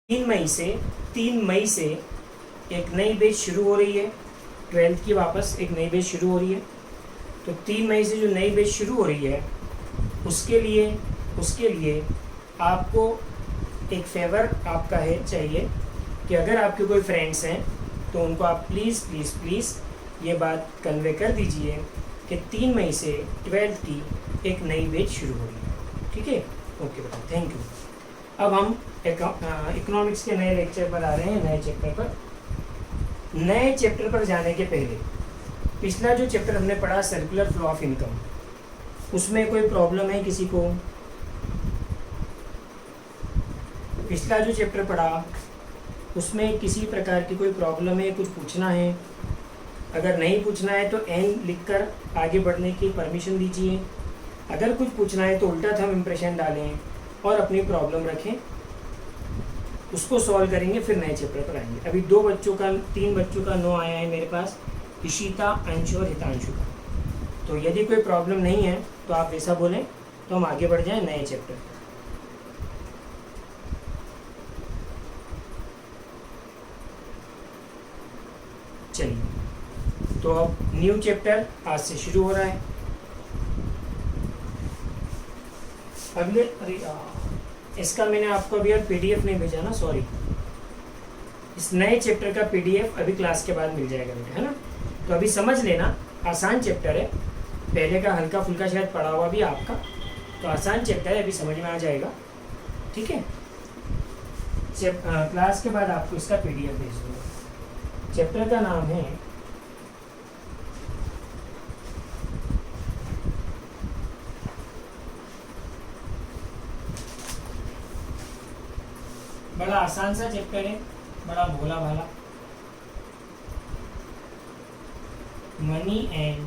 3 मई से एक नई बैच शुरू हो रही है, 12th की वापस एक नई बैच शुरू हो रही है। तो 3 मई से जो नई बैच शुरू हो रही है उसके लिए आपको एक फेवर आपका है चाहिए कि अगर आपके कोई फ्रेंड्स हैं तो उनको आप प्लीज़ ये बात कन्वे कर दीजिए कि 3 मई से 12th की एक नई बैच शुरू हो रही है। ठीक है, ओके बेटा, थैंक यू। अब हम इकोनॉमिक्स के नए लेक्चर पर आ रहे हैं, नए चैप्टर पर। नए चैप्टर पर जाने के पहले पिछला जो चैप्टर हमने पढ़ा सर्कुलर फ्लो ऑफ इनकम, उसमें कोई प्रॉब्लम है किसी को? पिछला जो चैप्टर पढ़ा उसमें किसी प्रकार की कोई प्रॉब्लम है, कुछ पूछना है? अगर नहीं पूछना है तो एन लिखकर आगे बढ़ने की परमिशन दीजिए। अगर कुछ पूछना है तो उल्टा थंब इम्प्रेशन डालें और अपनी प्रॉब्लम रखें, उसको सॉल्व करेंगे, फिर नए चैप्टर पर आएंगे। अभी 3 बच्चों का नो आया है मेरे पास, इशिता, अंशु और हितांशु का। तो यदि कोई प्रॉब्लम नहीं है तो आप वैसा बोलें तो हम आगे बढ़ जाएं नए चैप्टर। चलिए, तो अब न्यू चैप्टर आज से शुरू हो रहा है। इसका मैंने आपको अभी पीडीएफ नहीं भेजा ना, सॉरी। इस नए चैप्टर का पीडीएफ अभी क्लास के बाद मिल जाएगा बेटा, है ना। तो अभी समझ लेना, आसान चैप्टर है। पहले का हल्का फुल्का शायद पढ़ा हुआ भी आपका, तो आसान चैप्टर है, अभी समझ में आ जाएगा। ठीक है, क्लास के बाद आपको इसका पीडीएफ भेज दूँगा। चैप्टर का नाम है बड़ा आसान सा चैप्टर है, बड़ा भोला भाला, मनी एंड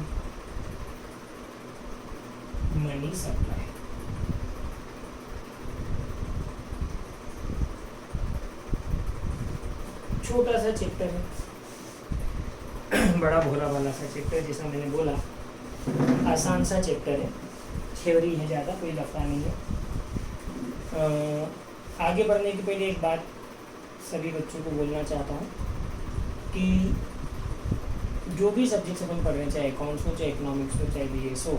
मनी सप्लाई। छोटा सा चैप्टर है, बड़ा भोला भाला सा चैप्टर, जैसा मैंने बोला आसान सा चैप्टर है, थ्योरी है, ज़्यादा कोई लफड़ा नहीं है। आगे बढ़ने के पहले एक बात सभी बच्चों को बोलना चाहता हूँ कि जो भी सब्जेक्ट्स अपन पढ़ रहे हैं, चाहे अकाउंट्स हो, चाहे इकोनॉमिक्स हो, चाहे बीएस हो,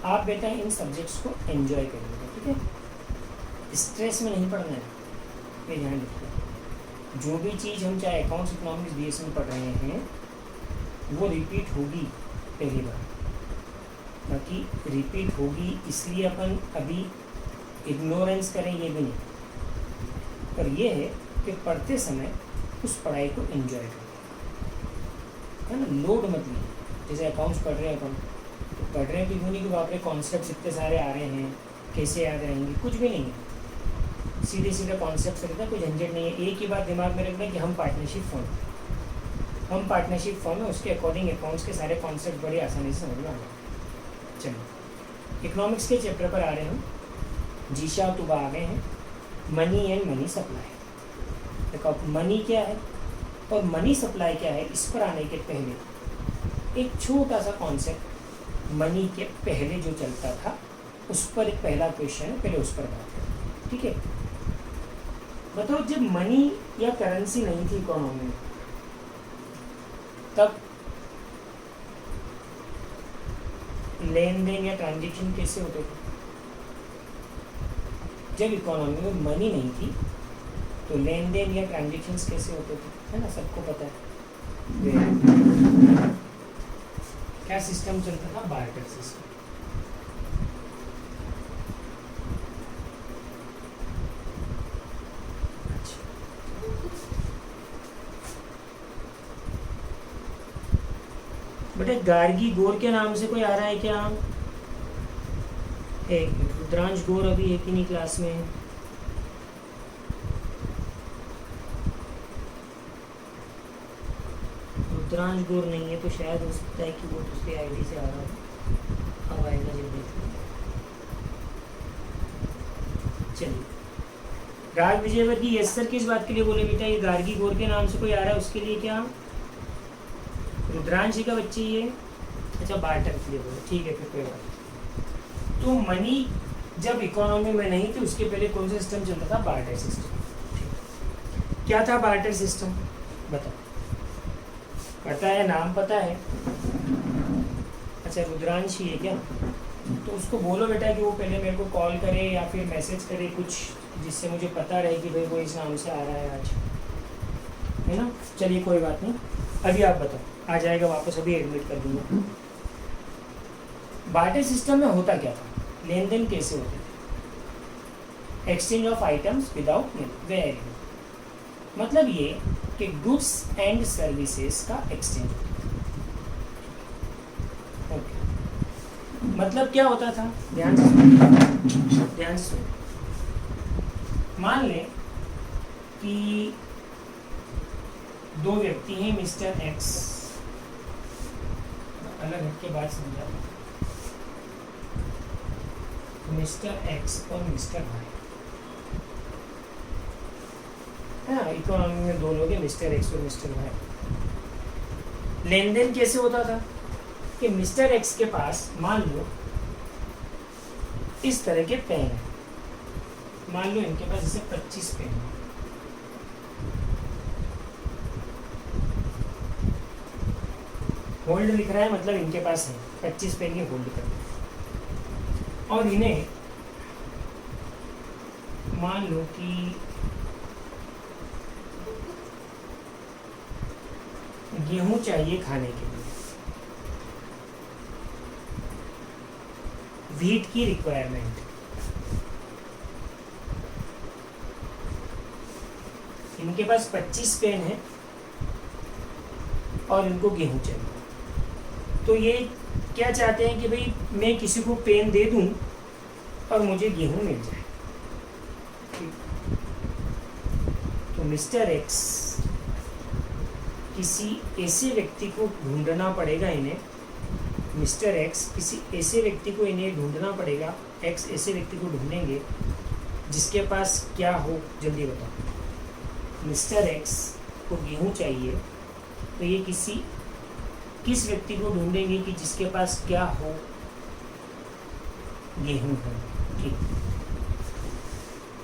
आप बेटा इन सब्जेक्ट्स को एंजॉय करिएगा। ठीक है, स्ट्रेस में नहीं पढ़ना है, ये ध्यान रखिए। जो भी चीज़ हम चाहे अकाउंट्स, इकोनॉमिक्स, बीएस में पढ़ रहे हैं वो रिपीट होगी पहली बार, बाकी रिपीट होगी, इसलिए अपन अभी इग्नोरेंस करें ये भी नहीं, पर यह है कि पढ़ते समय उस पढ़ाई को एंजॉय करें, है ना। लोड मत लीजिए। जैसे अकाउंट्स पढ़ रहे हैं अपन, तो पढ़ रहे हैं कि नहीं कि बाप रे कॉन्सेप्ट इतने सारे आ रहे हैं, कैसे याद रहेंगे? कुछ भी नहीं है, सीधे कॉन्सेप्ट रहता है, कोई झंझट नहीं है। एक ही बात दिमाग में रखना कि हम पार्टनरशिप फॉर्म है, उसके अकॉर्डिंग अकाउंट्स के सारे कॉन्सेप्ट बड़ी आसानी से समझ में आ जाए। चलिए, इकोनॉमिक्स के चैप्टर पर आ रहे हैं हम। जीशा तुबा आ गए हैं, मनी एंड मनी सप्लाई। देखो मनी क्या है और मनी सप्लाई क्या है, इस पर आने के पहले एक छोटा सा कॉन्सेप्ट मनी के पहले जो चलता था उस पर एक पहला क्वेश्चन है, पहले उस पर बात करें। ठीक है, बताओ जब मनी या करेंसी नहीं थी इकोनॉमी में, तब लेन देन या ट्रांजेक्शन कैसे होते थे? जब इकोनॉमी में मनी नहीं थी तो लेन देन या ट्रांजेक्शन्स कैसे होते थे, है ना, सबको पता है। क्या सिस्टम चलता था? Barter system. बेटे गार्गी गोर के नाम से कोई आ रहा है क्या? एक रुद्रांश गौर अभी एक ही नहीं क्लास में है। रुद्रांश गौर नहीं है तो शायद हो सकता है कि वो दूसरी आईडी से आ रहा हो। अब आएगा जब देख लेंगे। चलिए, राज विजयवर्गीय यस सर किस बात के लिए बोले बेटा? ये गार्गी गौर के नाम से कोई आ रहा है, उसके लिए क्या? रुद्रांश का बच्चे ये, अच्छा बार्टर के लिए बोले, ठीक है, फिर कोई बात। तो मनी जब इकोनॉमी में नहीं थी उसके पहले कौन सा सिस्टम चलता था? Barter system. क्या था बार्टर सिस्टम? बताओ, पता है? नाम पता है? अच्छा, रुद्रांशी है क्या? तो उसको बोलो बेटा कि वो पहले मेरे को कॉल करे या फिर मैसेज करे कुछ, जिससे मुझे पता रहे कि भाई वो इस नाम से आ रहा है आज, है ना? चलिए कोई बात नहीं, अभी आप बताओ। आ जाएगा वापस, अभी एडमिट कर दूंगा। बार्टर सिस्टम में होता क्या था? लेन देन कैसे होते थे? Exchange of items without money, very मतलब ये कि गुड्स एंड सर्विसेज का एक्सचेंज होता था। ओके, मतलब क्या होता था? ध्यान से सुनो। मान लें कि दो व्यक्ति हैं, मिस्टर एक्स, अलग हट के बात समझा, मिस्टर एक्स और मिस्टर वाई, हाँ, इकोनॉमी में दो लोग हैं, मिस्टर एक्स और मिस्टर वाई। लेन देन कैसे होता था कि मिस्टर एक्स के पास मान लो इस तरह के पेन है, मान लो इनके पास जैसे 25 पेन है, होल्ड लिख रहा है, मतलब इनके पास है 25 पेन के होल्ड कर, और इन्हें मान लो कि गेहूं चाहिए खाने के लिए, व्हीट की रिक्वायरमेंट, इनके पास 25 पेन है और इनको गेहूं चाहिए। तो ये क्या चाहते हैं कि भाई मैं किसी को पेन दे दूं और मुझे गेहूं मिल जाए। तो मिस्टर एक्स किसी ऐसे व्यक्ति को ढूंढना पड़ेगा, इन्हें मिस्टर एक्स किसी ऐसे व्यक्ति को इन्हें ढूंढना पड़ेगा, एक्स ऐसे व्यक्ति को ढूंढेंगे जिसके पास क्या हो, जल्दी बताओ। मिस्टर एक्स को गेहूं चाहिए, तो ये किस व्यक्ति को ढूंढेंगे कि जिसके पास क्या हो? गेहूं हो। ठीक,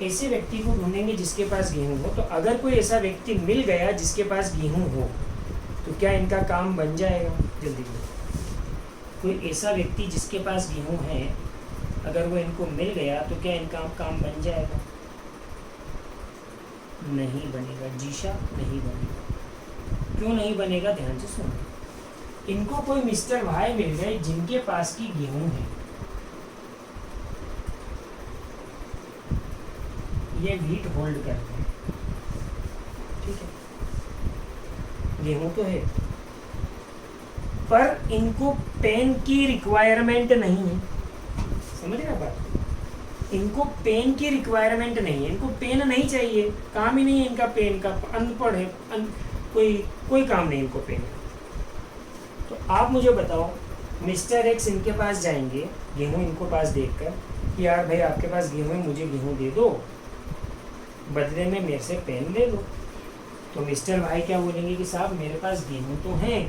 ऐसे व्यक्ति को ढूंढेंगे जिसके पास गेहूं हो। तो अगर कोई ऐसा व्यक्ति मिल गया जिसके पास गेहूं हो, तो क्या इनका काम बन जाएगा? जल्दी बताओ। कोई ऐसा व्यक्ति जिसके पास गेहूं है, अगर वो इनको मिल गया तो क्या इनका काम बन जाएगा? नहीं बनेगा जीशा, नहीं बनेगा। क्यों नहीं बनेगा? ध्यान से सुनो। इनको कोई मिस्टर भाई मिल गए जिनके पास की गेहूं है, ये व्हीट होल्ड करते हैं, ठीक है, गेहूं तो है, पर इनको पेन की रिक्वायरमेंट नहीं है। समझ रहे बात? इनको पेन की रिक्वायरमेंट नहीं है, इनको पेन नहीं चाहिए, काम ही नहीं है इनका पेन का, अनपढ़ है, कोई काम नहीं इनको पेन का। तो आप मुझे बताओ, मिस्टर एक्स इनके पास जाएंगे गेहूं इनको पास देखकर कि यार भाई आपके पास गेहूं है, मुझे गेहूं दे दो, बदले में मेरे से पेन ले लो। तो मिस्टर भाई क्या बोलेंगे कि साहब मेरे पास गेहूं तो है,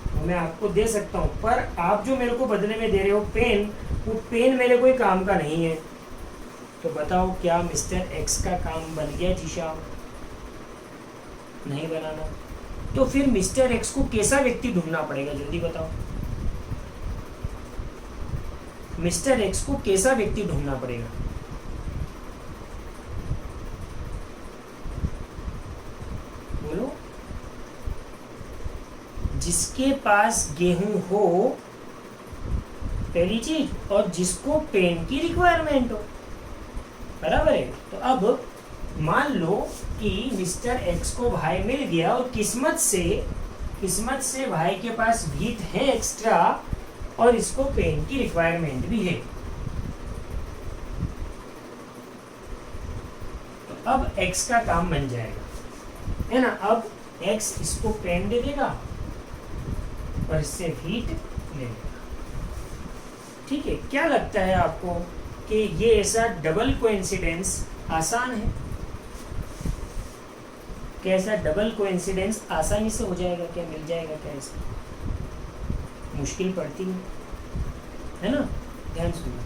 तो मैं आपको दे सकता हूँ, पर आप जो मेरे को बदले में दे रहे हो पेन, वो पेन मेरे कोई काम का नहीं है। तो बताओ क्या मिस्टर एक्स का काम बन गया जीशा? नहीं बनाना। तो फिर मिस्टर एक्स को कैसा व्यक्ति ढूंढना पड़ेगा? जल्दी बताओ। मिस्टर एक्स को कैसा व्यक्ति ढूंढना पड़ेगा? बोलो। जिसके पास गेहूं हो, पहली चीज, और जिसको पेन की रिक्वायरमेंट हो, बराबर है। तो अब मान लो कि मिस्टर एक्स को भाई मिल गया और किस्मत से भाई के पास व्हीट है एक्स्ट्रा और इसको पेन की रिक्वायरमेंट भी है। तो अब एक्स का काम बन जाएगा, है ना? अब एक्स इसको पेन दे देगा और इससे व्हीट ले लेगा। ठीक है, क्या लगता है आपको कि ये ऐसा डबल कोइंसिडेंस आसान है? क्या ऐसा डबल कोइंसिडेंस आसानी से हो जाएगा? क्या मिल जाएगा? क्या ऐसा मुश्किल पड़ती है ना? ध्यान सुनो,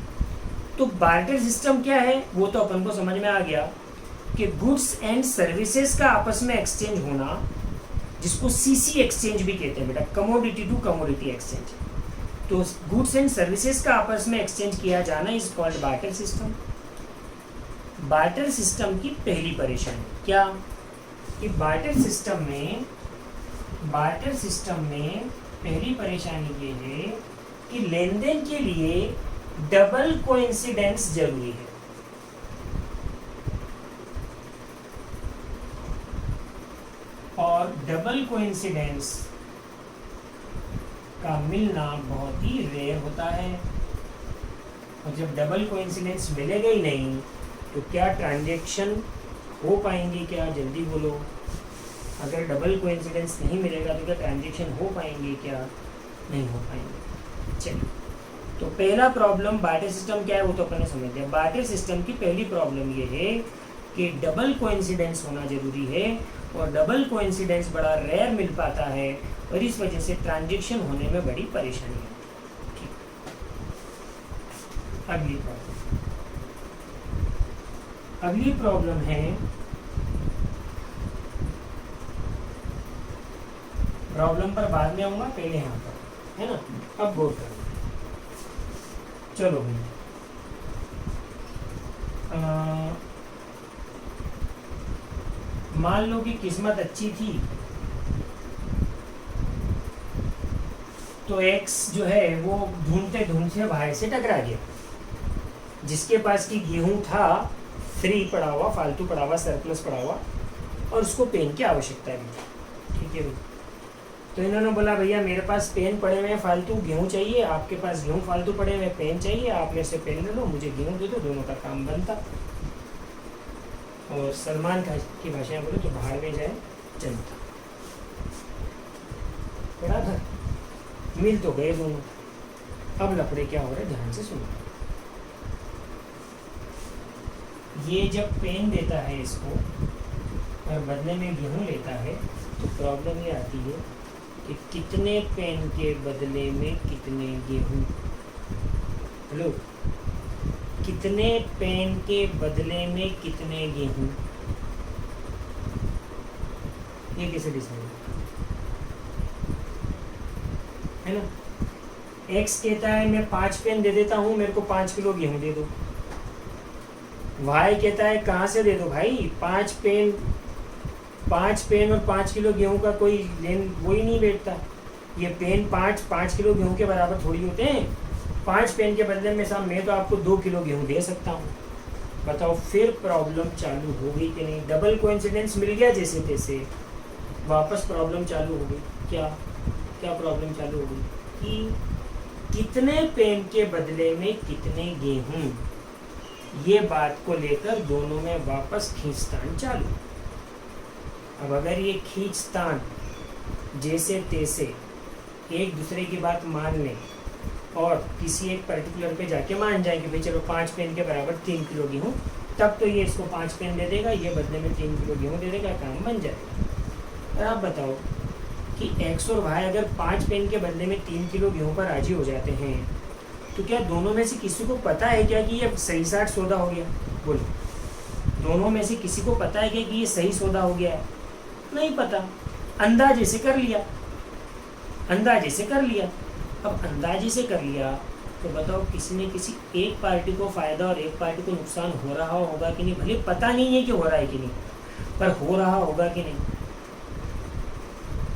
तो बार्टर सिस्टम क्या है वो तो अपन को समझ में आ गया कि गुड्स एंड सर्विसेज का आपस में एक्सचेंज होना, जिसको सीसी एक्सचेंज भी कहते हैं बेटा, कमोडिटी टू कमोडिटी एक्सचेंज। तो गुड्स एंड सर्विसेज का आपस में एक्सचेंज किया जाना is called barter system. Barter system की पहली परेशानी क्या कि बार्टर सिस्टम में पहली परेशानी ये है कि लेन देन के लिए डबल कोइंसिडेंस जरूरी है। और डबल कोइंसिडेंस का मिलना बहुत ही रेयर होता है। और जब डबल कोइंसिडेंस मिलेगा ही नहीं तो क्या ट्रांजैक्शन हो पाएंगे? क्या जल्दी बोलो। अगर डबल कोइंसिडेंस नहीं मिलेगा तो क्या ट्रांजैक्शन हो पाएंगे? क्या नहीं हो पाएंगे। चलिए, तो पहला प्रॉब्लम बार्टर सिस्टम क्या है वो तो अपन ने समझ लिया। बार्टर सिस्टम की पहली प्रॉब्लम ये है कि डबल कोइंसिडेंस होना जरूरी है और डबल कोइंसिडेंस बड़ा रेयर मिल पाता है और इस वजह से ट्रांजैक्शन होने में बड़ी परेशानी है। ठीक, अगली प्रॉब्लम है, प्रॉब्लम पर बाद में आऊंगा, पहले यहाँ पर है ना। अब गौर करो, चलो भाई मान लो कि किस्मत अच्छी थी तो एक्स जो है वो ढूंढते ढूंढते बाहर से टकरा गया। जिसके पास की गेहूं था फ्री पड़ा हुआ, फालतू पड़ा हुआ, सरप्लस पड़ा हुआ, और उसको पेन की आवश्यकता है। ठीक है भाई, तो इन्होंने बोला भैया मेरे पास पेन पड़े हुए हैं फालतू, गेहूं चाहिए, आपके पास गेहूं फालतू पड़े हुए, पेन चाहिए, आप मेरे से पेन ले लो, मुझे गेहूं दे दो, दोनों का काम बनता। और सलमान खान की भाषा में बोले तो बाहर में जाए जनता। पड़ा था, मिल तो गए दोनों। अब लफड़े क्या हो रहे ध्यान से सुनो। ये जब पेन देता है इसको और बदले में गेहूं लेता है तो प्रॉब्लम ये आती है कि कितने पेन के बदले में कितने गेहूं। हेलो, कितने पेन के बदले में कितने गेहूं, ये कैसे डिसाइड है ना। एक्स कहता है मैं 5 पेन दे देता हूं, मेरे को 5 किलो गेहूं दे दो। वाई कहता है कहाँ से दे दो भाई, 5 पेन और 5 किलो गेहूं का कोई लेन वो ही नहीं बैठता। ये पेन 5 किलो गेहूं के बराबर थोड़ी होते हैं। 5 पेन के बदले में साहब मैं तो आपको 2 किलो गेहूं दे सकता हूँ। बताओ फिर प्रॉब्लम चालू हो गई कि नहीं। डबल कोइंसिडेंस मिल गया जैसे तैसे, वापस प्रॉब्लम चालू हो गई। क्या प्रॉब्लम चालू हो गई कि कितने पेन के बदले में कितने गेहूं, ये बात को लेकर दोनों में वापस खींचतान चालू। अब अगर ये खींचतान जैसे तैसे एक दूसरे की बात मान लें और किसी एक पर्टिकुलर पे जाके मान जाएंगे भाई चलो 5 पेन के बराबर 3 किलो गेहूँ, तब तो ये इसको 5 पेन दे देगा, ये बदले में 3 किलो गेहूँ दे देगा, काम बन जाएगा। और आप बताओ कि एक्स और वाई अगर 5 पेन के बदले में 3 किलो गेहूँ पर राजी हो जाते हैं तो क्या दोनों में से किसी को पता है क्या कि ये सही साठ सौदा हो गया? बोलो, दोनों में से किसी को पता है क्या कि ये सही सौदा हो गया है? नहीं पता, अंदाजे से कर लिया। अब अंदाजे से कर लिया तो बताओ किसी ने किसी एक पार्टी को फायदा और एक पार्टी को नुकसान हो रहा होगा कि नहीं? भले पता नहीं है कि हो रहा है कि नहीं, पर हो रहा होगा कि नहीं।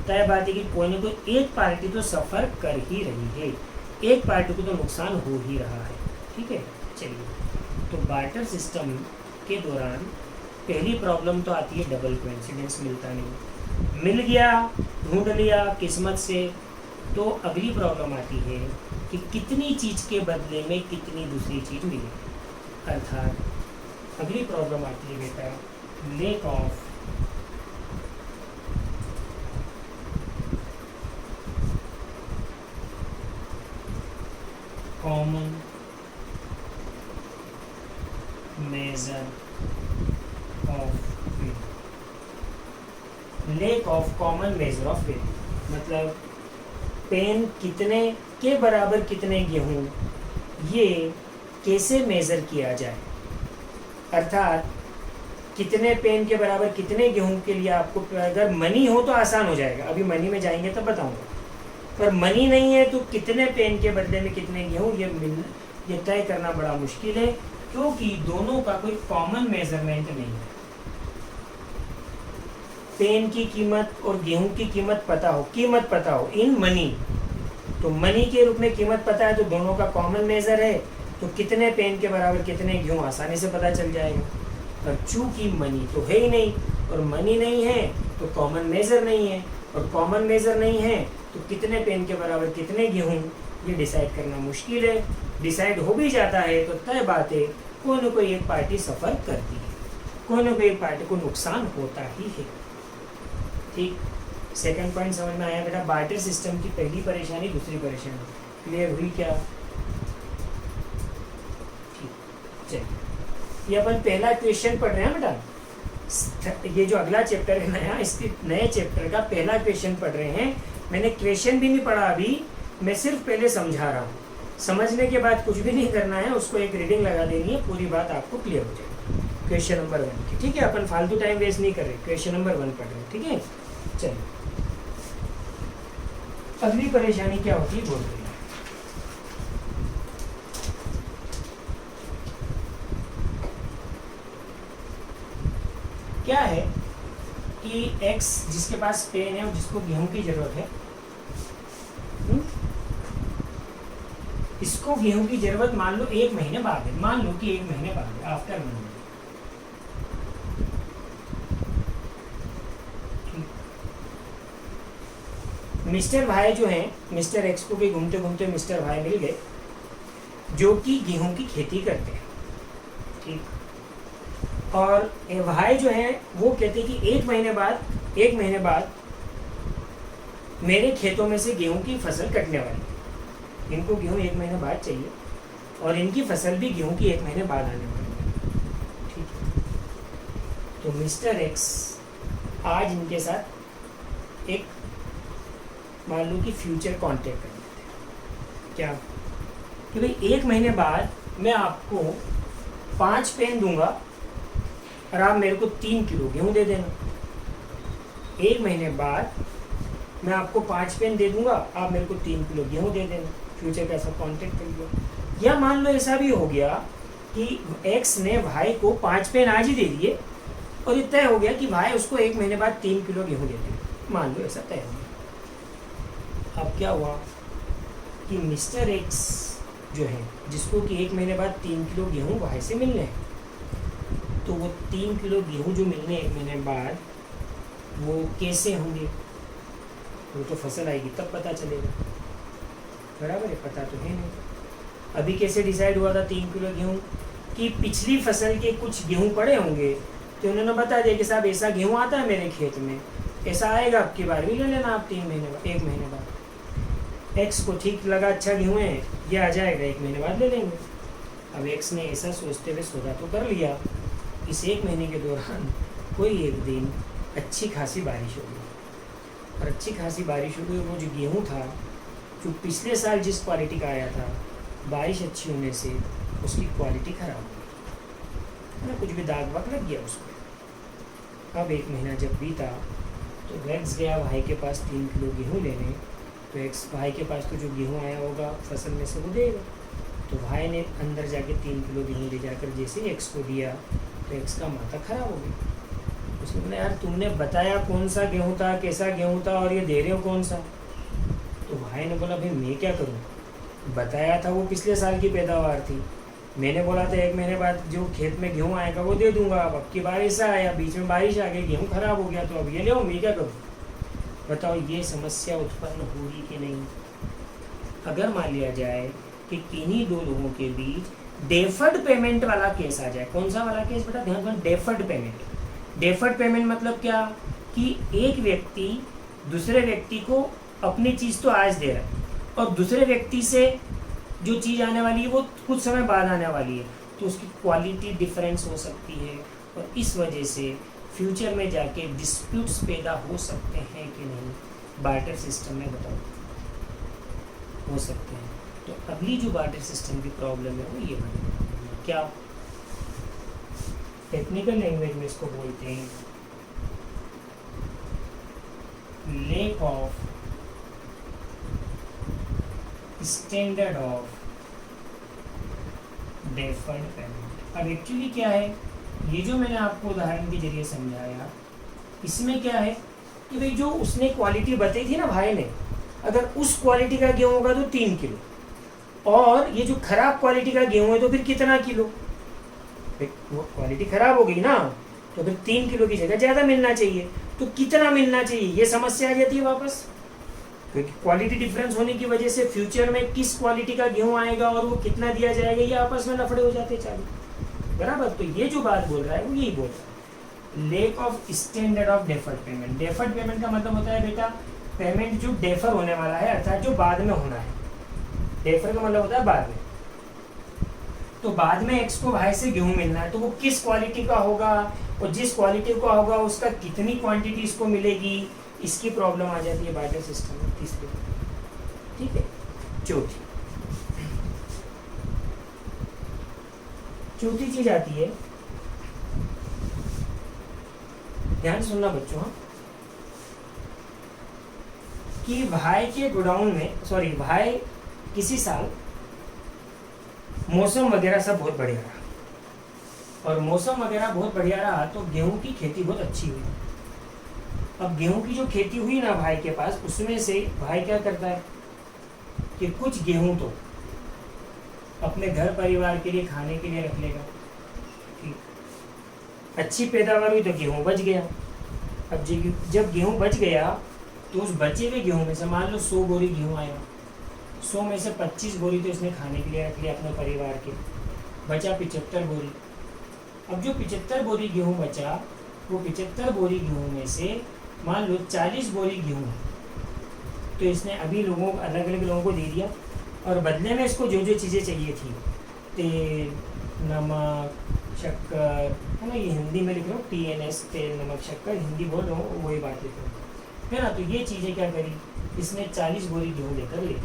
तय बात है कि कोई ना कोई एक पार्टी तो सफर कर ही रही है, एक पार्टी को तो नुकसान हो ही रहा है। ठीक है, चलिए, तो बार्टर सिस्टम के दौरान पहली प्रॉब्लम तो आती है डबल कोइंसिडेंस, मिलता नहीं। मिल गया, ढूंढ लिया किस्मत से, तो अगली प्रॉब्लम आती है कि कितनी चीज़ के बदले में कितनी दूसरी चीज़ मिली। अर्थात अगली प्रॉब्लम आती है बेटा lack of common measure of weight. Lack of common measure of weight मतलब पेन कितने के बराबर कितने गेहूं, ये कैसे मेज़र किया जाए, अर्थात कितने पेन के बराबर कितने गेहूं के लिए आपको, अगर मनी हो तो आसान हो जाएगा, अभी मनी में जाएंगे तब बताऊंगा, पर मनी नहीं है तो कितने पेन के बदले में कितने गेहूं ये तय करना बड़ा मुश्किल है, क्योंकि दोनों का कोई कॉमन मेजरमेंट नहीं है। पेन की कीमत और गेहूं की कीमत पता हो इन मनी, तो मनी के रूप में कीमत पता है तो दोनों का कॉमन मेजर है, तो कितने पेन के बराबर कितने गेहूं आसानी से पता चल जाएगा। पर चूंकि मनी तो है ही नहीं, और मनी नहीं है तो कॉमन मेजर नहीं है, और कॉमन मेजर नहीं है तो कितने पेन के बराबर कितने गेहूं ये डिसाइड करना मुश्किल है। डिसाइड हो भी जाता है तो तय बात है, कोई न कोई एक पार्टी सफ़र करती है, कोई न कोई एक पार्टी को नुकसान होता ही है। ठीक, सेकंड पॉइंट समझ में आया बेटा? बार्टर सिस्टम की पहली परेशानी, दूसरी परेशानी क्लियर हुई क्या? ठीक, चलिए ये अपन पहला क्वेश्चन पढ़ रहे हैं बेटा। ये जो अगला चैप्टर है नया, इसके नए चैप्टर का पहला क्वेश्चन पढ़ रहे हैं। मैंने क्वेश्चन भी नहीं पढ़ा अभी, मैं सिर्फ पहले समझा रहा हूँ। समझने के बाद कुछ भी नहीं करना है, उसको एक रीडिंग लगा देनी है, पूरी बात आपको क्लियर हो जाएगी। क्वेश्चन नंबर 1 की, ठीक है? अपन फालतू टाइम वेस्ट नहीं कर रहे, क्वेश्चन नंबर 1 पढ़ रहे हैं, ठीक है? चलिए, अगली परेशानी क्या होती है बोल रही है। क्या है कि x जिसके पास पेन है और जिसको गेहूं की जरूरत है, इसको गेहूं की जरूरत मान लो 1 महीने बाद है, मान लो कि 1 महीने बाद है, आफ्टर मंथ। मिस्टर भाई जो हैं, मिस्टर एक्स को भी घूमते घूमते मिस्टर भाई मिल गए जो कि गेहूं की खेती करते हैं। ठीक, और भाई जो हैं वो कहते हैं कि 1 महीने बाद मेरे खेतों में से गेहूं की फसल कटने वाली है। इनको गेहूं 1 महीने बाद चाहिए और इनकी फसल भी गेहूं की 1 महीने बाद आने वाली है। ठीक है, तो मिस्टर एक्स आज इनके साथ एक मान लो कि फ्यूचर कॉन्टेक्ट कर लेते हैं। क्या कि भाई 1 महीने बाद मैं आपको 5 पेन दूंगा और आप मेरे को 3 किलो गेहूं दे देना। 1 महीने बाद मैं आपको 5 पेन दे दूंगा, आप मेरे को 3 किलो गेहूं दे देना। फ्यूचर का ऐसा कॉन्टेक्ट कर लिया। या मान लो ऐसा भी हो गया कि एक्स ने भाई को 5 पेन आज ही दे दिए और ये तय हो गया कि भाई उसको 1 महीने बाद 3 किलो गेहूं दे देंगे। मान लो ऐसा तय हो गया। अब क्या हुआ कि मिस्टर एक्स जो है जिसको कि 1 महीने बाद 3 किलो गेहूं भाई से मिलने हैं, तो वो 3 किलो गेहूं जो मिलने 1 महीने बाद वो कैसे होंगे? वो तो फसल आएगी तब पता चलेगा, बराबर है? पता तो है नहीं। अभी कैसे डिसाइड हुआ था 3 किलो गेहूं? कि पिछली फसल के कुछ गेहूं पड़े होंगे तो उन्होंने बता दिया कि साहब ऐसा गेहूं आता है मेरे खेत में, ऐसा आएगा, आपकी बार भी ले लेना आप 1 महीने बाद। एक्स को ठीक लगा, अच्छा गेहूँ है ये आ जाएगा, 1 महीने बाद ले लेंगे। अब एक्स ने ऐसा सोचते हुए सौदा तो कर लिया। इस 1 महीने के दौरान कोई एक दिन अच्छी खासी बारिश हो गई, और अच्छी खासी बारिश हो गई, वो जो गेहूँ था जो पिछले साल जिस क्वालिटी का आया था, बारिश अच्छी होने से उसकी क्वालिटी ख़राब हो गई, है ना? कुछ भी दाग वाग लग गया उसको। अब 1 महीना जब बीता तो एक्स गया भाई के पास 3 किलो गेहूँ लेने, तो एक्स भाई के पास तो जो गेहूँ आया होगा फसल में से वो देगा। तो भाई ने अंदर जाके 3 किलो गेहूँ ले जाकर जैसे ही एक्स को दिया तो एक्स का माथा ख़राब हो गया। उसने बोला यार तुमने बताया कौन सा गेहूँ था, कैसा गेहूँ था, और ये दे रहे हो कौन सा? तो भाई ने बोला भाई मैं क्या करूँ, बताया था वो पिछले साल की पैदावार थी, मैंने बोला था 1 महीने बाद जो खेत में गेहूँ आएगा वो दे दूंगा। अब की बार ऐसा आया, बीच में बारिश आ गई, गेहूँ ख़राब हो गया, तो अब ये ले मैं क्या करूँ? बताओ ये समस्या उत्पन्न होगी कि नहीं? अगर मान लिया जाए कि किन्हीं 2 लोगों के बीच डेफर्ड पेमेंट वाला केस आ जाए। कौन सा वाला केस बेटा? ध्यान रखना, डेफर्ड पेमेंट। डेफर्ड पेमेंट मतलब क्या कि एक व्यक्ति दूसरे व्यक्ति को अपनी चीज़ तो आज दे रहा है और दूसरे व्यक्ति से जो चीज़ आने वाली है वो कुछ समय बाद आने वाली है, तो उसकी क्वालिटी डिफरेंस हो सकती है और इस वजह से फ्यूचर में जाके डिस्प्यूट्स पैदा हो सकते हैं कि नहीं? बार्टर सिस्टम में बताओ, हो सकते हैं। तो अगली जो बार्टर सिस्टम की प्रॉब्लम है वो ये बनेगी। क्या, टेक्निकल लैंग्वेज में इसको बोलते हैं lake of standard of deferred payment. अब एक्चुअली क्या है, ये जो मैंने आपको उदाहरण के जरिए समझाया, इसमें क्या है कि भाई जो उसने क्वालिटी बताई थी ना भाई ने, अगर उस क्वालिटी का गेहूं होगा तो 3 किलो, और ये जो खराब क्वालिटी का गेहूं है तो फिर कितना किलो, वो क्वालिटी खराब हो गई ना, तो फिर 3 किलो की जगह ज़्यादा मिलना चाहिए। तो कितना मिलना चाहिए, ये समस्या आ जाती है वापस, क्योंकि क्वालिटी डिफरेंस होने की वजह से फ्यूचर में किस क्वालिटी का गेहूं आएगा और वो कितना दिया जाएगा, ये आपस में लफड़े हो जाते चालू, बराबर। तो ये जो बात बोल रहा है वो यही बोल रहा है, lake of standard of deferred payment. Deferred payment का मतलब होता है बेटा पेमेंट जो डेफर होने वाला है, अर्थात जो बाद में होना है। डेफर का मतलब होता है बाद में, तो बाद में एक्स को भाई से गेहूं मिलना है, तो वो किस क्वालिटी का होगा, और जिस क्वालिटी का होगा उसका कितनी क्वांटिटी इसको मिलेगी, इसकी प्रॉब्लम आ जाती है बार्टर सिस्टम में, तीसरी। ठीक है, चौथी चीज आती है, ध्यान से सुनना बच्चों, कि भाई के गोडाउन में, सॉरी भाई किसी साल मौसम वगैरह सब बहुत बढ़िया रहा, और मौसम वगैरह बहुत बढ़िया रहा तो गेहूं की खेती बहुत अच्छी हुई। अब गेहूं की जो खेती हुई ना भाई के पास, उसमें से भाई क्या करता है कि कुछ गेहूं तो अपने घर परिवार के लिए खाने के लिए रख लेगा, अच्छी पैदावार हुई तो गेहूं बच गया। अब जब गेहूं बच गया तो उस बचे हुए गेहूं में से मान लो 100 बोरी गेहूं आया, 100 में से 25 बोरी तो इसने खाने के लिए रख लिया अपने परिवार के, बचा 75 बोरी। अब जो 75 बोरी गेहूं बचा, वो 75 बोरी गेहूं में से मान लो 40 बोरी गेहूं तो इसने अभी लोगों, अलग अलग लोगों को दे दिया, और बदले में इसको जो जो चीज़ें चाहिए थी, तेल, नमक, शक्कर, है ना, ये हिंदी में लिख लो TNS, तेल नमक शक्कर, हिंदी बोल रहा हूँ वही बात लिख लो, है ना। तो ये चीज़ें क्या करी, इसने 40 बोरी गेहूँ लेकर ली।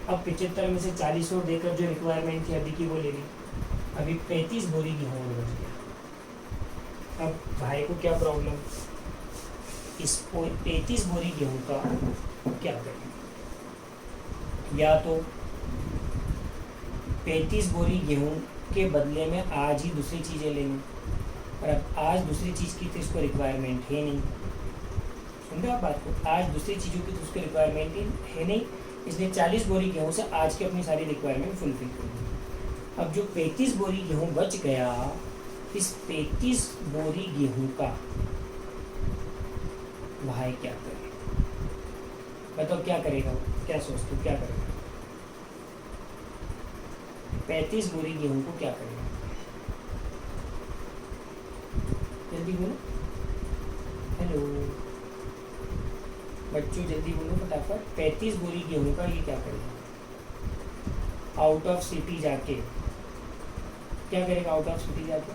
अब 75 में से 40 और देकर जो रिक्वायरमेंट थी अभी की वो ले ली, अभी 35 बोरी गेहूँ और बच गया। अब भाई को क्या प्रॉब्लम, इस 35 बोरी गेहूँ का क्या करें, या तो 35 बोरी गेहूँ के बदले में आज ही दूसरी चीज़ें लेनी, और अब आज दूसरी चीज़ की तो इसको रिक्वायरमेंट है नहीं, सुन रहे आप बात को, आज दूसरी चीज़ों की तो उसको रिक्वायरमेंट है नहीं, इसने 40 बोरी गेहूँ से आज की अपनी सारी रिक्वायरमेंट फुलफिल कर दी। अब जो 35 बोरी गेहूँ बच गया, इस 35 बोरी गेहूँ का भाई क्या करे, बताओ क्या करेगा, क्या सोचते हो क्या करेगा, 35 बोरी गेहूं को क्या करेगा, जल्दी बोलो, हेलो बच्चों जल्दी बोलो फटाफट, 35 बोरी गेहूं का ये क्या करेगा, आउट ऑफ सिटी जाके क्या करेगा, आउट ऑफ सिटी जाके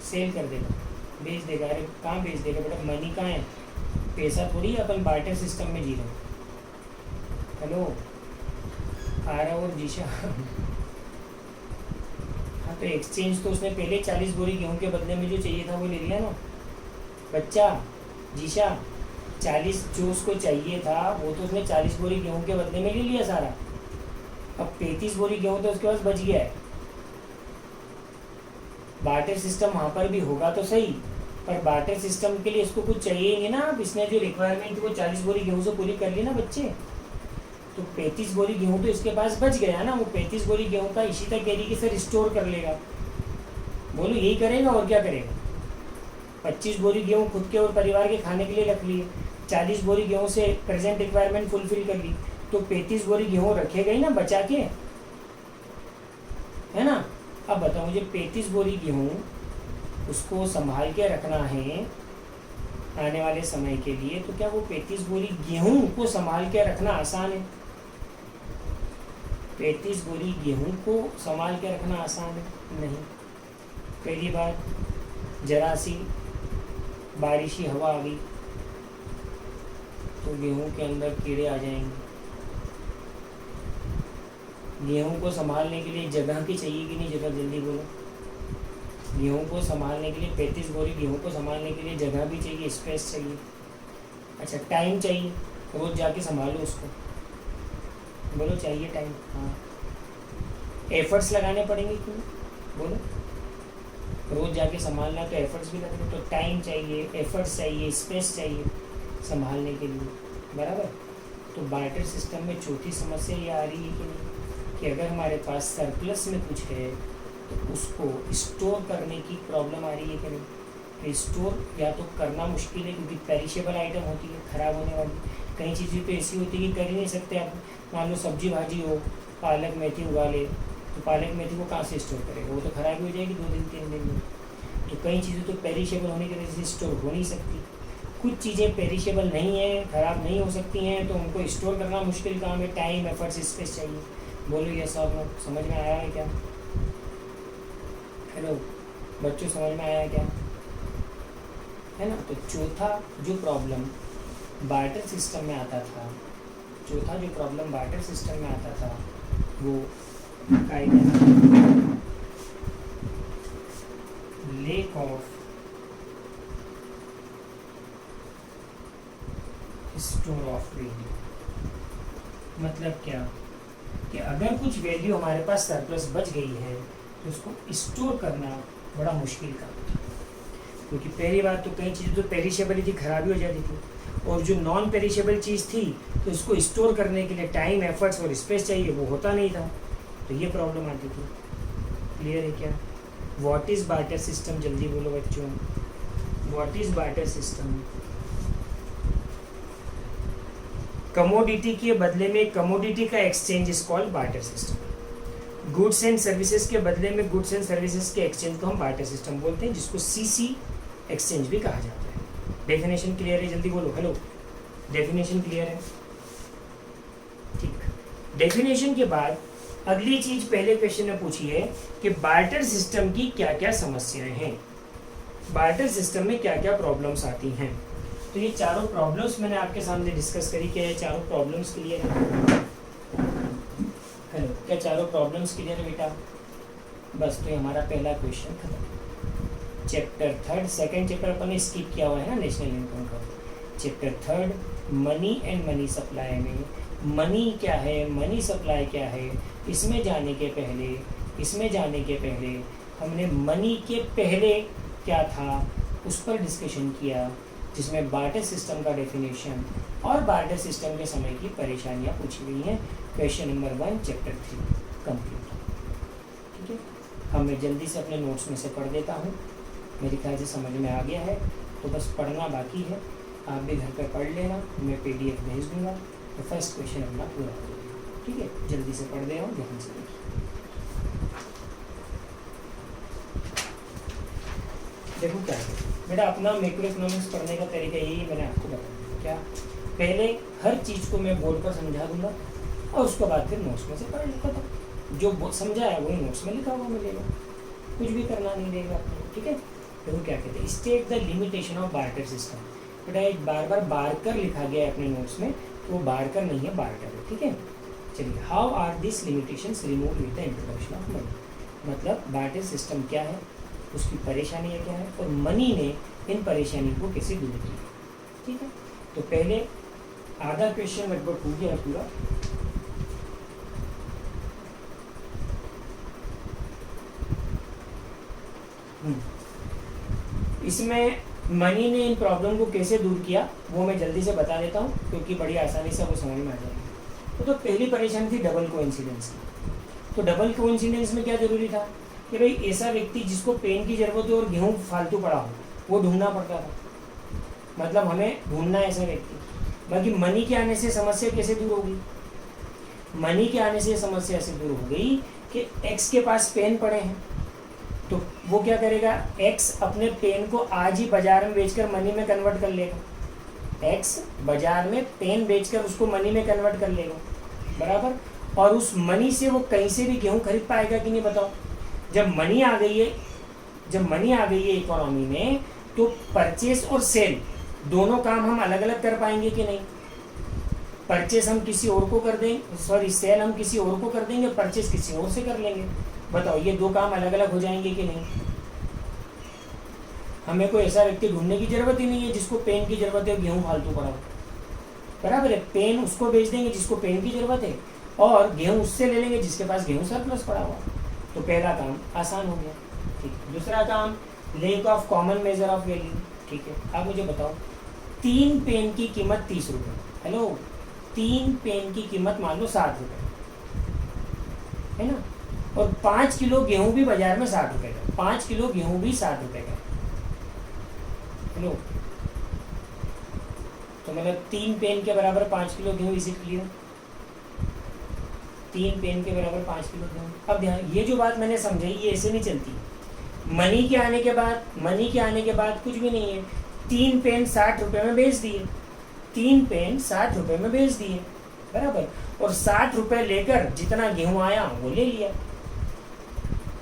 सेल कर देगा, बेच देगा। अरे कहाँ बेच देगा बेटा, मनी कहाँ है, पैसा थोड़ी अपन बार्टर सिस्टम में जी रहे हैं। हेलो आरा और जीशा, हाँ तो एक्सचेंज तो उसने पहले 40 बोरी गेहूं के बदले में जो चाहिए था वो ले लिया ना बच्चा, जीशा 40 जो उसको चाहिए था वो तो उसने 40 बोरी गेहूं के बदले में ले लिया सारा। अब 35 बोरी गेहूं तो उसके पास बच गया है। बार्टर सिस्टम वहाँ पर भी होगा तो सही, पर बार्टर सिस्टम के लिए इसको कुछ चाहिए ही नहीं ना। अब इसने जो रिक्वायरमेंट वो 40 बोरी गेहूं से पूरी कर ली ना बच्चे, तो 35 बोरी गेहूं तो इसके पास बच गया ना, वो 35 बोरी गेहूं का इसी तरीके से रिस्टोर कर लेगा। बोलो यही करेगा और क्या करेगा। 25 बोरी गेहूं खुद के और परिवार के खाने के लिए रख लिए, 40 बोरी गेहूं से प्रेजेंट रिक्वायरमेंट फुलफिल कर ली, तो 35 बोरी गेहूं रखेगा ही ना बचा के, है ना। अब बताओ मुझे 35 बोरी गेहूं उसको संभाल के रखना है आने वाले समय के लिए, तो क्या वो 35 बोरी गेहूं को संभाल के रखना आसान है? 35 बोरी गेहूं को संभाल के रखना आसान है? नहीं। पहली बार जरा सी बारिशी हवा आ गई तो गेहूं के अंदर कीड़े आ जाएंगे, गेहूं को संभालने के लिए जगह की चाहिए कि नहीं जगह, जल्दी बोलो। गेहूं को संभालने के लिए 35 बोरी गेहूं को संभालने के लिए जगह भी चाहिए, स्पेस चाहिए। अच्छा, टाइम चाहिए, रोज जाके संभालो उसको, बोलो चाहिए टाइम। हाँ, एफर्ट्स लगाने पड़ेंगे क्यों, बोलो। रोज जाके संभालना तो एफर्ट्स भी लगेंगे, तो टाइम चाहिए, एफर्ट्स चाहिए, स्पेस चाहिए संभालने के लिए, बराबर। तो बार्टर सिस्टम में चौथी समस्या ये आ रही है कि नहीं, कि अगर हमारे पास सरप्लस में कुछ है तो उसको स्टोर करने की प्रॉब्लम आ रही है कि नहीं। तो स्टोर या तो करना मुश्किल है क्योंकि पेरिशेबल आइटम होती है, ख़राब होने वाली। कई चीज़ें तो ऐसी होती है कि कर ही नहीं सकते आप। मान लो सब्जी भाजी हो, पालक मेथी उगा ले, तो पालक मेथी को कहाँ से स्टोर करेगा, वो तो ख़राब हो जाएगी 2 दिन 3 दिन में। तो कई चीज़ें तो पेरिशेबल होने की वजह से स्टोर हो नहीं सकती। कुछ चीज़ें पेरिशेबल नहीं है, ख़राब नहीं हो सकती हैं, तो उनको स्टोर करना मुश्किल काम है, टाइम एफर्ट्स स्पेस चाहिए। बोलो ये सब समझ में आया है क्या? हेलो बच्चों, समझ में आया है क्या? है ना। तो चौथा जो प्रॉब्लम बार्टर सिस्टम में आता था, चौथा जो प्रॉब्लम बार्टर सिस्टम में आता था वो lake of store of value. मतलब क्या कि अगर कुछ वैल्यू हमारे पास सरप्लस बच गई है तो उसको स्टोर करना बड़ा मुश्किल काम था, क्योंकि पहली बात तो कई चीज़ें तो पेरिशेबल थी, खराबी हो जाती थी, और जो नॉन पेरिशेबल चीज़ थी तो उसको स्टोर करने के लिए टाइम एफर्ट्स और स्पेस चाहिए, वो होता नहीं था, तो ये प्रॉब्लम आती थी। क्लियर है क्या? व्हाट इज़ बार्टर सिस्टम, जल्दी बोलो बच्चों। What is barter system? Commodity के बदले में कमोडिटी का exchange is called barter system. Goods and services के बदले में गुड्स एंड सर्विसेज के एक्सचेंज को हम बार्टर सिस्टम बोलते हैं, जिसको सीसी एक्सचेंज भी कहा जाता है। डेफिनेशन क्लियर है, जल्दी बोलो। हेलो, डेफिनेशन क्लियर है? ठीक। डेफिनेशन के बाद अगली चीज पहले क्वेश्चन में पूछी है कि बार्टर सिस्टम की क्या क्या समस्याएं हैं, बार्टर सिस्टम में क्या क्या प्रॉब्लम्स आती हैं। तो ये चारों प्रॉब्लम्स मैंने आपके सामने डिस्कस करी। क्या ये चारों प्रॉब्लम्स क्लियर है? हेलो, क्या चारों प्रॉब्लम्स क्लियर है बेटा? बस, तो ये हमारा पहला क्वेश्चन खत्म। चैप्टर 3 सेकंड चैप्टर अपन ने स्किप किया हुआ है ना, नेशनल इनकम का। Chapter 3 money and money supply में मनी क्या है, मनी सप्लाई क्या है, इसमें जाने के पहले हमने मनी के पहले क्या था उस पर डिस्कशन किया, जिसमें बार्टर सिस्टम का डेफिनेशन और बार्टर सिस्टम के समय की परेशानियां पूछी गई हैं। Question number 1 chapter 3 complete. ठीक है, अब मैं जल्दी से अपने नोट्स में से पढ़ देता हूँ। मेरे ख्याल से समझ में आ गया है, तो बस पढ़ना बाकी है। आप भी घर पे पढ़ लेना, मैं PDF भेज दूँगा, तो फर्स्ट क्वेश्चन अपना पूरा हो जाएगा। ठीक है, जल्दी से पढ़ दे रहा हूँ, ध्यान से देखिए। देखो क्या है बेटा, अपना मैक्रो इकोनॉमिक्स पढ़ने का तरीका यही मैंने आपको बताया। क्या? पहले हर चीज़ को मैं बोर्ड पर समझा दूंगा और उसके बाद फिर नोट्स में से पढ़ लिखा था। जो समझा है वही नोट्स में लिखा हुआ मिलेगा, कुछ भी करना नहीं देगा आपको। ठीक है, देखो क्या कहते हैं, state the limitation of barter system. बेटा एक बार बार्कर लिखा गया है अपने नोट्स में, तो वो बार्कर नहीं है, बार्टर है। ठीक है, चलिए, how are this limitations remove with the introduction of money. मतलब बार्टर सिस्टम क्या है, उसकी परेशानियाँ क्या है, और मनी ने इन परेशानियों को कैसे दूर किया। ठीक है, तो पहले आधा क्वेश्चन लगभग हो गया है पूरा। इसमें मनी ने इन प्रॉब्लम को कैसे दूर किया वो मैं जल्दी से बता देता हूँ, क्योंकि बड़ी आसानी से वो समझ में आ जाएगी। तो पहली परेशानी थी डबल कोइंसिडेंस की। तो डबल कोइंसिडेंस में क्या जरूरी था कि भाई ऐसा व्यक्ति जिसको पेन की जरूरत हो और गेहूँ फालतू पड़ा हो, वो ढूंढना पड़ता था। मतलब हमें ढूंढना है ऐसा व्यक्ति। बाकी मनी के आने से समस्या कैसे दूर होगी? मनी के आने से समस्या ऐसे दूर हो गई कि एक्स के पास पेन पड़े हैं, तो वो क्या करेगा, एक्स अपने पेन को आज ही बाजार में बेचकर मनी में कन्वर्ट कर लेगा। एक्स बाजार में पेन बेचकर उसको मनी में कन्वर्ट कर लेगा, बराबर। और उस मनी से वो कहीं से भी गेहूं खरीद पाएगा कि नहीं, बताओ। जब मनी आ गई है इकोनॉमी में, तो परचेस और सेल दोनों काम हम अलग अलग कर पाएंगे कि नहीं? परचेस हम किसी और को कर देंगे, सॉरी सेल हम किसी और को कर देंगे, परचेस किसी और से कर लेंगे। बताओ ये दो काम अलग अलग हो जाएंगे कि नहीं? हमें कोई ऐसा व्यक्ति ढूंढने की जरूरत ही नहीं है जिसको पेन की जरूरत है, गेहूँ फालतू पड़ा हो, बराबर है। पेन उसको बेच देंगे जिसको पेन की जरूरत है, और गेहूँ उससे ले लेंगे जिसके पास गेहूँ सरप्लस पड़ा हुआ। तो पहला काम आसान हो गया, ठीक है। दूसरा काम lake of common measure of value, ठीक है। आप मुझे बताओ 3 पेन की कीमत 30 रुपये, हेलो 3 पेन की कीमत मान लो 60 रुपये, है ना, और 5 किलो गेहूं भी बाजार में 60 रुपये का, 5 किलो गेहूं भी 60 रुपये का, हेलो। तो मतलब 3 पेन के बराबर 5 किलो गेहूं, इज इट क्लियर? 3 पेन के बराबर 5 किलो गेहूं। अब ध्यान, ये जो बात मैंने समझाई ये ऐसे नहीं चलती। मनी के आने के बाद कुछ भी नहीं है। 3 पेन 60 रुपये में बेच दिए, 3 पेन 60 रुपये में बेच दिए, बराबर, और 60 रुपये लेकर जितना गेहूं आया वो ले लिया,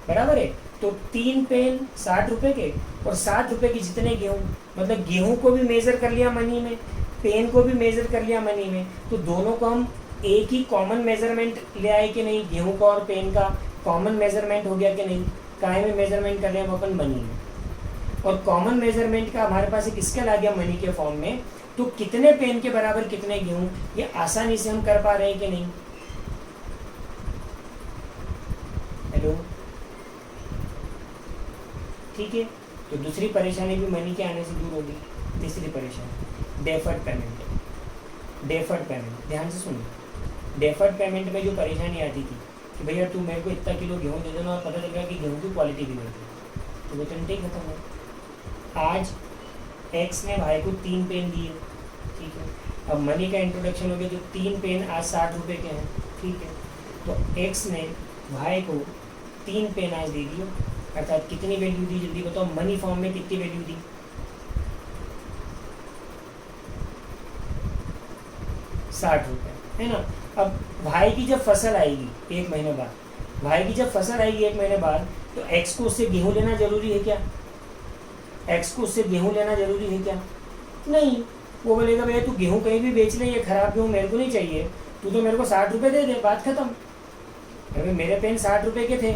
बराबर है। तो 3 पेन 60 रुपये के और 60 रुपये के जितने गेहूं, मतलब गेहूं को भी मेजर कर लिया मनी में, पेन को भी मेजर कर लिया मनी में, तो दोनों को हम एक ही कॉमन मेजरमेंट ले आए कि नहीं? गेहूं का और पेन का कॉमन मेजरमेंट हो गया कि नहीं? काहे में मेजरमेंट कर रहे हैं अपन? मनी में। और कॉमन मेजरमेंट का हमारे पास एक स्केल आ गया मनी के फॉर्म में, तो कितने पेन के बराबर कितने गेहूं, ये आसानी से हम कर पा रहे हैं कि नहीं? हेलो, ठीक है। तो दूसरी परेशानी भी मनी के आने से दूर होगी। तीसरी परेशानी डेफर्ड पेमेंट। डेफर्ड पेमेंट, ध्यान से सुनो। डेफर्ड पेमेंट में जो परेशानी आती थी कि भैया तू मेरे को इतना किलो गेहूँ दे देना, और पता चल गया कि गेहूँ की क्वालिटी बिगड़ गई, तो वो तो ठीक खत्म हो। आज एक्स ने भाई को 3 पेन दिए, ठीक है। अब मनी का इंट्रोडक्शन हो गया, तो 3 पेन आज 60 रुपये के हैं, ठीक है। तो एक्स ने भाई को 3 पेन आज दे दिए, अर्थात कितनी वैल्यू दी? जल्दी बताओ, मनी फॉर्म में कितनी वैल्यू दी? 60 रुपये, है ना। अब भाई की जब फसल आएगी 1 महीने बाद, भाई की जब फसल आएगी 1 महीने बाद, तो एक्स को उससे गेहूँ लेना जरूरी है क्या? एक्स को उससे गेहूँ लेना जरूरी है क्या? नहीं। वो बोलेगा भैया तू गेहूँ कहीं भी बेच ले, ये खराब गेहूँ मेरे को नहीं चाहिए, तू तो मेरे को 60 रुपये दे दे, बात खत्म। अरे मेरे पेन 60 रुपये के थे,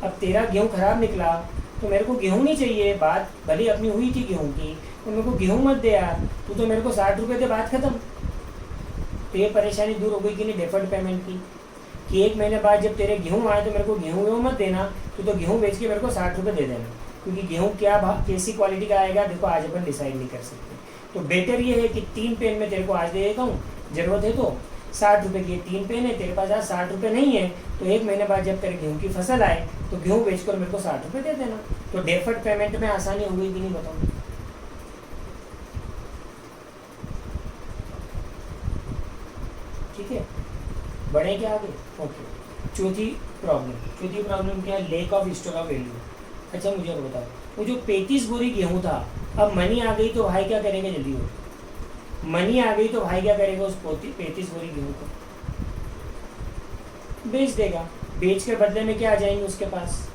अब तेरा गेहूँ खराब निकला तो मेरे को गेहूँ नहीं चाहिए, बात भले अपनी हुई थी गेहूँ की, तो मेरे को गेहूँ मत दे यार, तू तो मेरे को 60 रुपये दे, बात खत्म। तो ये परेशानी दूर हो गई कि नहीं डेफर्ड पेमेंट की, कि 1 महीने बाद जब तेरे गेहूँ आए तो मेरे को गेहूँ मत देना, तो गेहूँ बेच के मेरे को 60 रुपये दे देना, क्योंकि गेहूँ क्या कैसी क्वालिटी का आएगा देखो आज अपन डिसाइड नहीं कर सकते। तो बेटर ये है कि 3 पेन में तेरे को आज दे देता हूँ, जरूरत है तो 60 रुपये की 3 पेन है, तेरे पास आज 60 रुपये नहीं है, तो 1 महीने बाद जब तेरे गेहूँ की फसल आए तो गेहूँ बेचकर मेरे को 60 रुपये दे देना। तो डेफर्ड पेमेंट में आसानी हो गई कि नहीं बताओ? ठीक है, बढ़े क्या आगे? ओके। चौथी प्रॉब्लम क्या है? Lake of store of value. अच्छा मुझे बताओ, वो जो 35 बोरी गेहूँ था, अब मनी आ गई तो भाई क्या करेंगे? जल्दी हो, मनी आ गई तो भाई क्या करेगा? उस 35 बोरी गेहूँ को बेच देगा। बेच कर बदले में क्या आ जाएंगे उसके पास?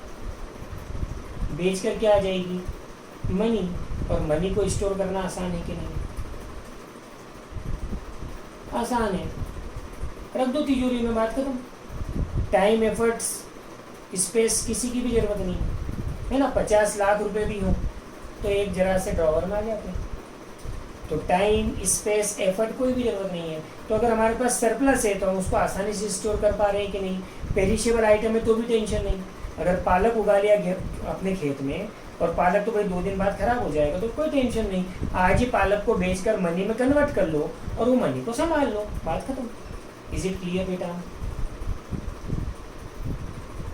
बेच कर क्या आ जाएगी? मनी। और मनी को स्टोर करना आसान है कि नहीं? आसान है, रख दो तिजोरी में, बात खत्म। टाइम, एफर्ट्स, स्पेस किसी की भी जरूरत नहीं है ना। 50 लाख रुपए भी हो तो एक जरा से ड्रॉवर में आ जाते हैं। तो टाइम, स्पेस, एफर्ट कोई भी जरूरत नहीं है। तो अगर हमारे पास सरप्लस है तो हम उसको आसानी से स्टोर कर पा रहे हैं कि नहीं? पेरिशेबल आइटम है तो भी टेंशन नहीं। अगर पालक उगा लिया अपने खेत में, और पालक तो भाई 2 दिन बाद खराब हो जाएगा, तो कोई टेंशन नहीं। आज ही पालक को बेचकर मनी में कन्वर्ट कर लो और वो मनी को संभाल लो, बात खत्म। इज इट क्लियर बेटा?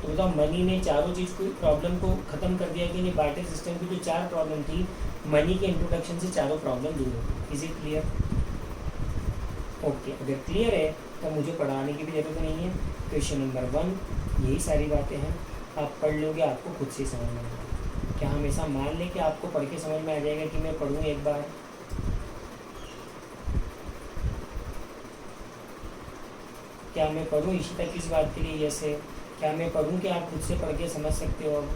तो बताओ, मनी ने चारों चीज़ को प्रॉब्लम को खत्म कर दिया कि नहीं? बार्टर सिस्टम की जो 4 प्रॉब्लम थी, मनी के इंट्रोडक्शन से चारों प्रॉब्लम दूर हो। Is it clear? ओके, अगर क्लियर है तो मुझे पढ़ाने की भी जरूरत नहीं है। क्वेश्चन नंबर 1 यही सारी बातें हैं, आप पढ़ लोगे, आपको खुद से समझ में आएगा। क्या हमेशा मान लें कि आपको पढ़ के समझ में आ जाएगा कि मैं पढ़ूँ एक बार? क्या मैं पढ़ूँ इसी तक इस बात के लिए? यस है। क्या मैं पढ़ूँ कि आप खुद से पढ़ के समझ सकते हो? अब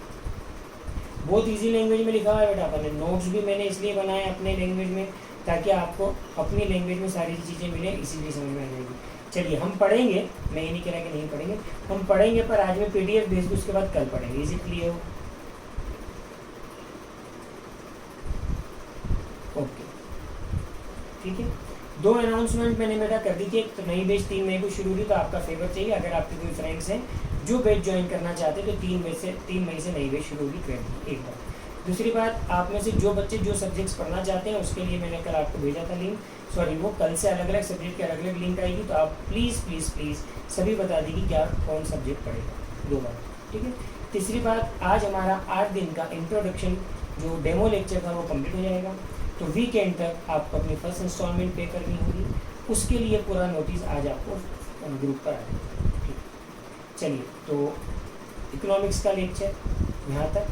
बहुत इजी लैंग्वेज में लिखा हुआ है बेटा, अपन ने नोट्स भी मैंने इसलिए बनाए अपने लैंग्वेज में ताकि आपको अपनी लैंग्वेज में सारी चीज़ें मिले, इसीलिए समझ में आ जाएगी। चलिए हम पढ़ेंगे, मैं ये नहीं कह रहा कि नहीं पढ़ेंगे, हम पढ़ेंगे, पर आज मैं PDF भेज दूँ, उसके बाद कल पढ़ेंगे। Is it clear? ओके, ठीक है। 2 अनाउंसमेंट मैंने बेटा कर दी थी। एक तो नई बैच 3 मई को शुरू हुई, तो आपका फेवर चाहिए। अगर आपके कोई फ्रेंड्स हैं जो बैच ज्वाइन करना चाहते हैं तो 3 मई से नई बैच शुरू होगी 20, एक बार। दूसरी बात, आप में से जो बच्चे जो सब्जेक्ट्स पढ़ना चाहते हैं उसके लिए मैंने कल आपको भेजा था लिंक, सॉरी वो कल से अलग अलग सब्जेक्ट के अलग अलग लिंक आएगी, तो आप प्लीज़ प्लीज़ प्लीज़ सभी बता दीजिए क्या कौन सब्जेक्ट पढ़ेगा 2 बार, ठीक है। तीसरी बात, आज हमारा 8 दिन का इंट्रोडक्शन जो डेमो लेक्चर था वो कंप्लीट हो जाएगा, तो वीकेंड तक आपको अपनी फर्स्ट इंस्टॉलमेंट पे करनी होगी। उसके लिए पूरा नोटिस आज आपको ग्रुप पर आ जाएगा, ठीक। चलिए, तो इकोनॉमिक्स का लेक्चर यहाँ तक।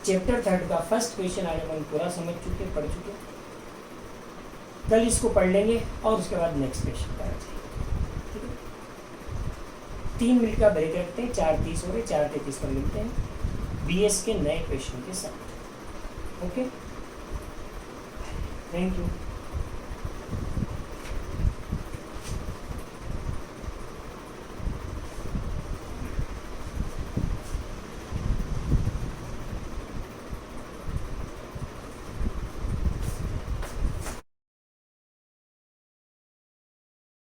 चैप्टर 3 का फर्स्ट क्वेश्चन आज हम पूरा समझ चुके, पढ़ चुके। कल इसको पढ़ लेंगे और उसके बाद नेक्स्ट क्वेश्चन पर आ जाएंगे, ठीक है। 3 मिनट का ब्रेक रखते हैं, 4:30 हो रहे, 4:33 पर मिलते हैं BS के नए क्वेश्चन के साथ। Okay, thank you.